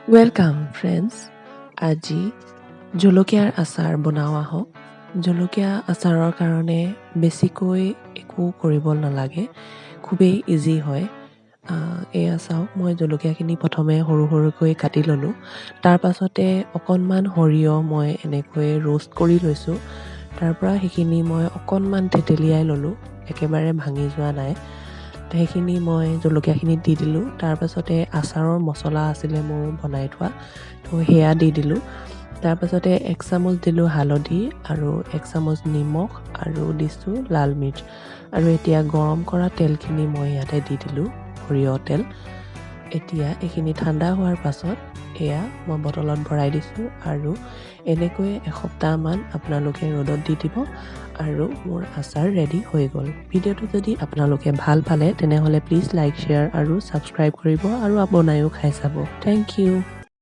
Welcome friends. আজি জলকীয়াৰ আচাৰ বনাওঁ আহক। জলকীয়া আচাৰৰ কাৰণে বেছিকৈ একো কৰিব নালাগে, খুবেই ইজি হয়। এয়া চাওক, মই জলকীয়াখিনি প্ৰথমে সৰু সৰুকৈ কাটি ল'লোঁ। তাৰ পাছতে অকণমান সৰিয়হ মই এনেকৈ ৰোষ্ট কৰি লৈছোঁ। তাৰপৰা সেইখিনি মই অকণমান থেতেলিয়াই ল'লোঁ, একেবাৰে ভাঙি যোৱা নাই। সেইখিনি মই জলকীয়াখিনিত দি দিলোঁ। তাৰপাছতে আচাৰৰ মছলা আছিলে মোৰ বনাই থোৱা, তো সেয়া দি দিলোঁ। তাৰপাছতে 1 চামুচ দিলোঁ হালধি আৰু 1 চামুচ নিমখ আৰু দিছোঁ লাল মিৰ্চ। আৰু এতিয়া গৰম কৰা তেলখিনি মই ইয়াতে দি দিলোঁ, সৰিয়হ তেল। এতিয়া এইখিনি ঠাণ্ডা হোৱাৰ পাছত এয়া মই বটলত ভৰাই দিছোঁ আৰু এনেকৈ এসপ্তাহমান আপোনালোকে ৰ'দত দি দিব আৰু মোৰ আচাৰ ৰেডি হৈ গ'ল। ভিডিঅ'টো যদি আপোনালোকে ভাল পালে তেনেহ'লে প্লিজ লাইক, শ্বেয়াৰ আৰু ছাবস্ক্ৰাইব কৰিব আৰু বনায়ো খাই চাব। Thank U.